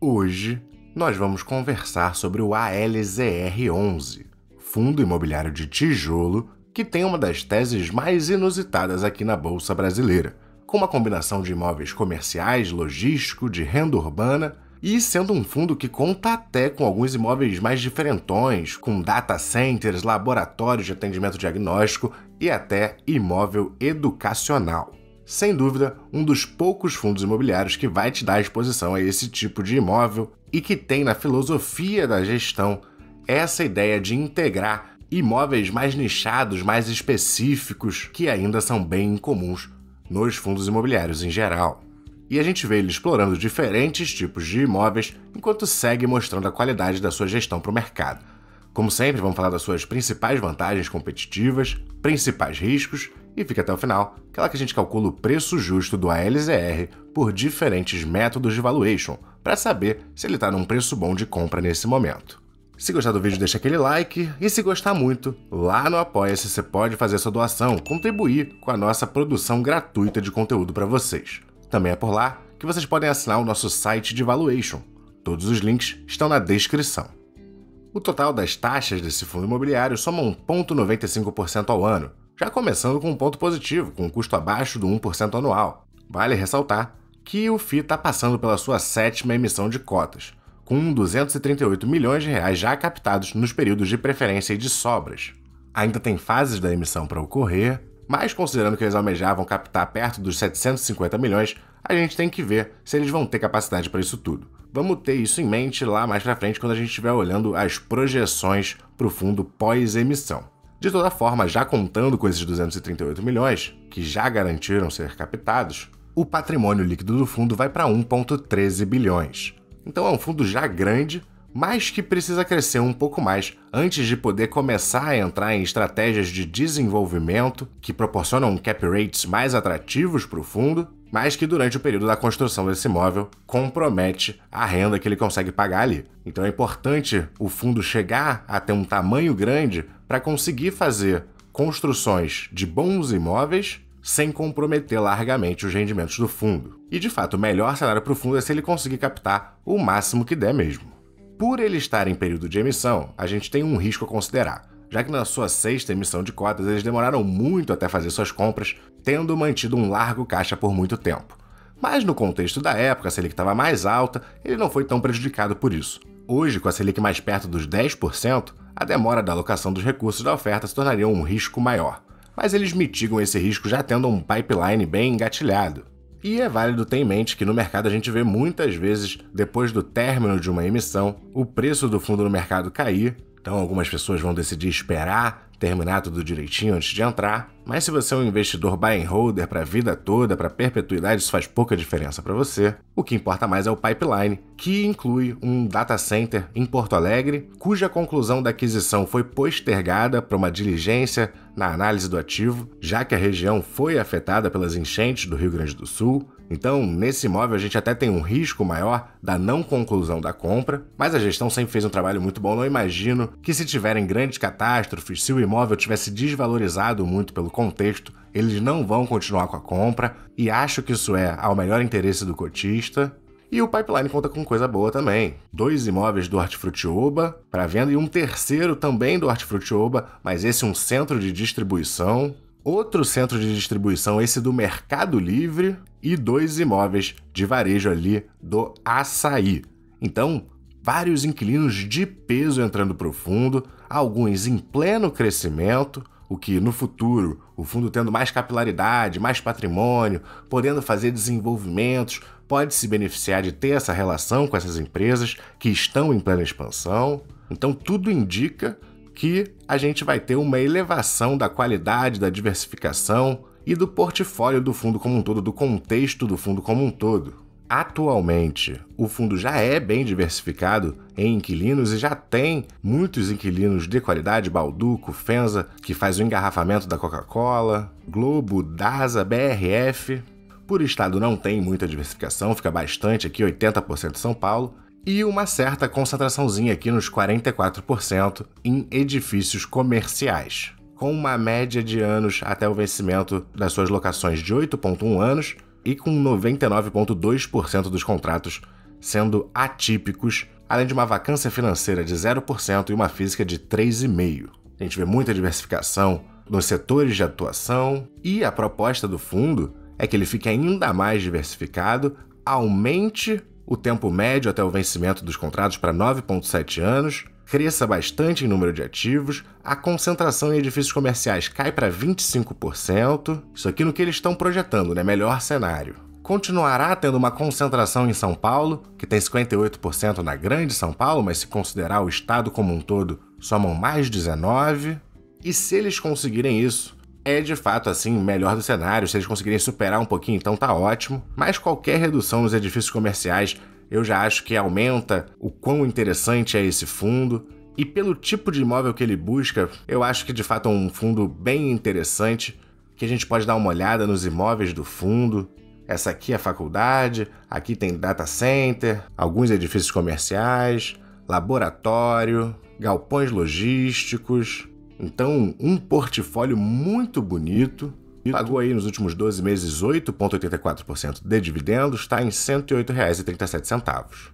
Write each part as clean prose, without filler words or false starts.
Hoje, nós vamos conversar sobre o ALZR11, Fundo Imobiliário de Tijolo, que tem uma das teses mais inusitadas aqui na Bolsa Brasileira, com uma combinação de imóveis comerciais, logístico, de renda urbana, e sendo um fundo que conta até com alguns imóveis mais diferentões, com data centers, laboratórios de atendimento diagnóstico e até imóvel educacional. Sem dúvida, um dos poucos fundos imobiliários que vai te dar exposição a esse tipo de imóvel e que tem na filosofia da gestão essa ideia de integrar imóveis mais nichados, mais específicos, que ainda são bem incomuns nos fundos imobiliários em geral. E a gente vê ele explorando diferentes tipos de imóveis enquanto segue mostrando a qualidade da sua gestão para o mercado. Como sempre, vamos falar das suas principais vantagens competitivas, principais riscos e fica até o final, aquela que a gente calcula o preço justo do ALZR por diferentes métodos de valuation, para saber se ele está num preço bom de compra nesse momento. Se gostar do vídeo, deixa aquele like, e se gostar muito, lá no Apoia-se você pode fazer sua doação, contribuir com a nossa produção gratuita de conteúdo para vocês. Também é por lá que vocês podem assinar o nosso site de valuation. Todos os links estão na descrição. O total das taxas desse fundo imobiliário soma 1,95% ao ano, já começando com um ponto positivo, com um custo abaixo do 1% anual. Vale ressaltar que o FII está passando pela sua 7ª emissão de cotas, com 238 milhões de reais já captados nos períodos de preferência e de sobras. Ainda tem fases da emissão para ocorrer, mas considerando que eles almejavam captar perto dos 750 milhões, a gente tem que ver se eles vão ter capacidade para isso tudo. Vamos ter isso em mente lá mais para frente quando a gente estiver olhando as projeções para o fundo pós-emissão. De toda forma, já contando com esses 238 milhões, que já garantiram ser captados, o patrimônio líquido do fundo vai para 1,13 bilhões. Então é um fundo já grande, mas que precisa crescer um pouco mais antes de poder começar a entrar em estratégias de desenvolvimento que proporcionam cap rates mais atrativos para o fundo, mas que durante o período da construção desse imóvel compromete a renda que ele consegue pagar ali. Então é importante o fundo chegar a ter um tamanho grande para conseguir fazer construções de bons imóveis sem comprometer largamente os rendimentos do fundo. E de fato, o melhor cenário para o fundo é se ele conseguir captar o máximo que der mesmo. Por ele estar em período de emissão, a gente tem um risco a considerar, já que na sua 6ª emissão de cotas eles demoraram muito até fazer suas compras, tendo mantido um largo caixa por muito tempo. Mas no contexto da época, a Selic estava mais alta, ele não foi tão prejudicado por isso. Hoje, com a Selic mais perto dos 10%, a demora da alocação dos recursos da oferta se tornaria um risco maior. Mas eles mitigam esse risco já tendo um pipeline bem engatilhado. E é válido ter em mente que no mercado a gente vê muitas vezes, depois do término de uma emissão, o preço do fundo no mercado cair. Então algumas pessoas vão decidir esperar terminar tudo direitinho antes de entrar, mas se você é um investidor buy and holder para a vida toda, para perpetuidade, isso faz pouca diferença para você. O que importa mais é o pipeline, que inclui um data center em Porto Alegre, cuja conclusão da aquisição foi postergada para uma diligência na análise do ativo, já que a região foi afetada pelas enchentes do Rio Grande do Sul. Então, nesse imóvel, a gente até tem um risco maior da não conclusão da compra, mas a gestão sempre fez um trabalho muito bom. Não imagino que, se tiverem grandes catástrofes, se o imóvel tivesse desvalorizado muito pelo contexto, eles não vão continuar com a compra, e acho que isso é ao melhor interesse do cotista. E o pipeline conta com coisa boa também. 2 imóveis do Hortifruti Oba para venda e um terceiro também do Hortifruti Oba, mas esse um centro de distribuição. Outro centro de distribuição, esse do Mercado Livre, e 2 imóveis de varejo ali do Açaí. Então, vários inquilinos de peso entrando para o fundo, alguns em pleno crescimento, o que no futuro, o fundo tendo mais capilaridade, mais patrimônio, podendo fazer desenvolvimentos, pode se beneficiar de ter essa relação com essas empresas que estão em plena expansão. Então, tudo indica que a gente vai ter uma elevação da qualidade, da diversificação e do portfólio do fundo como um todo, do contexto do fundo como um todo. Atualmente, o fundo já é bem diversificado em inquilinos e já tem muitos inquilinos de qualidade, Balduco, Fenza, que faz o engarrafamento da Coca-Cola, Globo, Dasa, BRF. Por estado não tem muita diversificação, fica bastante aqui, 80% São Paulo, e uma certa concentraçãozinha aqui nos 44% em edifícios comerciais, com uma média de anos até o vencimento das suas locações de 8,1 anos e com 99,2% dos contratos sendo atípicos, além de uma vacância financeira de 0% e uma física de 3,5%. A gente vê muita diversificação nos setores de atuação e a proposta do fundo é que ele fique ainda mais diversificado, aumente o tempo médio até o vencimento dos contratos para 9,7 anos, cresça bastante em número de ativos, a concentração em edifícios comerciais cai para 25%, isso aqui no que eles estão projetando, né? Melhor cenário. Continuará tendo uma concentração em São Paulo, que tem 58% na Grande São Paulo, mas se considerar o estado como um todo, somam mais 19%. E se eles conseguirem isso, é de fato assim o melhor do cenário. Se eles conseguirem superar um pouquinho, então tá ótimo. Mas qualquer redução nos edifícios comerciais, eu já acho que aumenta o quão interessante é esse fundo. E pelo tipo de imóvel que ele busca, eu acho que de fato é um fundo bem interessante, que a gente pode dar uma olhada nos imóveis do fundo. Essa aqui é a faculdade, aqui tem data center, alguns edifícios comerciais, laboratório, galpões logísticos. Então, um portfólio muito bonito. Pagou aí nos últimos 12 meses 8,84% de dividendos, está em R$ 108,37.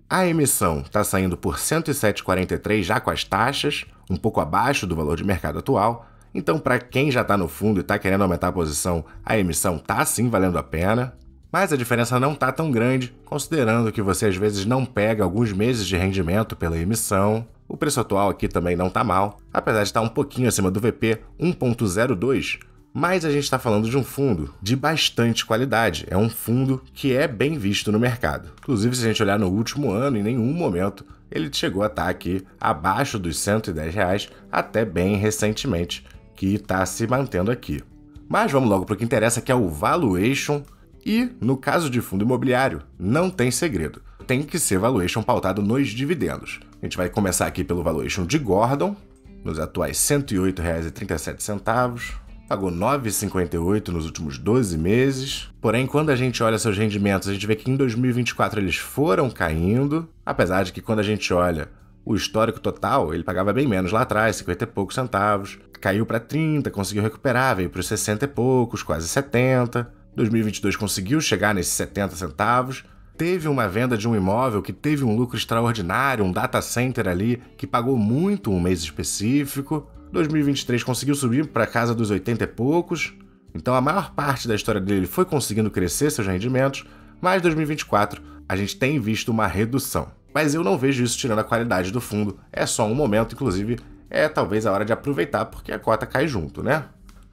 A emissão está saindo por R$ 107,43 já com as taxas, um pouco abaixo do valor de mercado atual. Então, para quem já está no fundo e está querendo aumentar a posição, a emissão está sim valendo a pena. Mas a diferença não está tão grande, considerando que você às vezes não pega alguns meses de rendimento pela emissão. O preço atual aqui também não está mal, apesar de estar um pouquinho acima do VP, 1,02, mas a gente está falando de um fundo de bastante qualidade. É um fundo que é bem visto no mercado. Inclusive, se a gente olhar no último ano, em nenhum momento ele chegou a estar aqui abaixo dos R$ 110, até bem recentemente, que está se mantendo aqui. Mas vamos logo para o que interessa, que é o valuation. E, no caso de fundo imobiliário, não tem segredo. Tem que ser valuation pautado nos dividendos. A gente vai começar aqui pelo valuation de Gordon, nos atuais R$ 108,37. Pagou R$ 9,58 nos últimos 12 meses. Porém, quando a gente olha seus rendimentos, a gente vê que em 2024 eles foram caindo. Apesar de que quando a gente olha o histórico total, ele pagava bem menos lá atrás, 50 e poucos centavos. Caiu para 30, conseguiu recuperar, veio para os 60 e poucos, quase 70. 2022 conseguiu chegar nesses 70 centavos. Teve uma venda de um imóvel que teve um lucro extraordinário, um data center ali, que pagou muito um mês específico. 2023 conseguiu subir para casa dos 80 e poucos. Então a maior parte da história dele foi conseguindo crescer seus rendimentos, mas 2024 a gente tem visto uma redução. Mas eu não vejo isso tirando a qualidade do fundo. É só um momento, inclusive é talvez a hora de aproveitar porque a cota cai junto, né?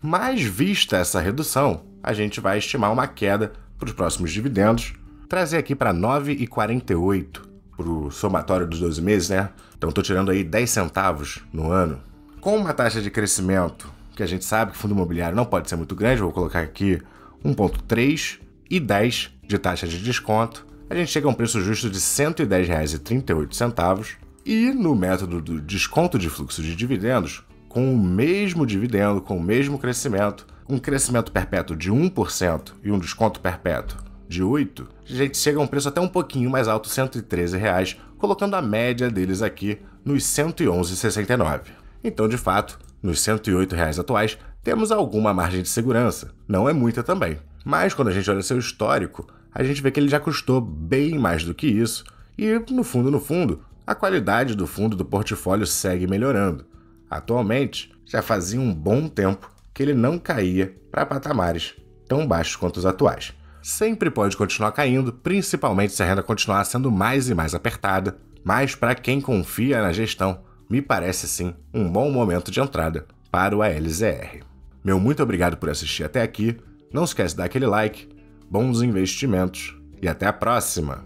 Mas vista essa redução, a gente vai estimar uma queda para os próximos dividendos, trazer aqui para 9,48 para o somatório dos 12 meses, né? Então estou tirando aí 10 centavos no ano. Com uma taxa de crescimento, que a gente sabe que fundo imobiliário não pode ser muito grande, vou colocar aqui 1,3 e 10 de taxa de desconto, a gente chega a um preço justo de R$ 110,38. E no método do desconto de fluxo de dividendos, com o mesmo dividendo, com o mesmo crescimento, um crescimento perpétuo de 1% e um desconto perpétuo de 8%, a gente chega a um preço até um pouquinho mais alto, R$ 113, colocando a média deles aqui nos R$ 111,69. Então, de fato, nos R$ 108 atuais, temos alguma margem de segurança. Não é muita também. Mas quando a gente olha seu histórico, a gente vê que ele já custou bem mais do que isso. E, no fundo, a qualidade do fundo do portfólio segue melhorando. Atualmente, já fazia um bom tempo que ele não caía para patamares tão baixos quanto os atuais. Sempre pode continuar caindo, principalmente se a renda continuar sendo mais e mais apertada, mas para quem confia na gestão, me parece sim um bom momento de entrada para o ALZR. Meu muito obrigado por assistir até aqui, não esquece de dar aquele like, bons investimentos e até a próxima!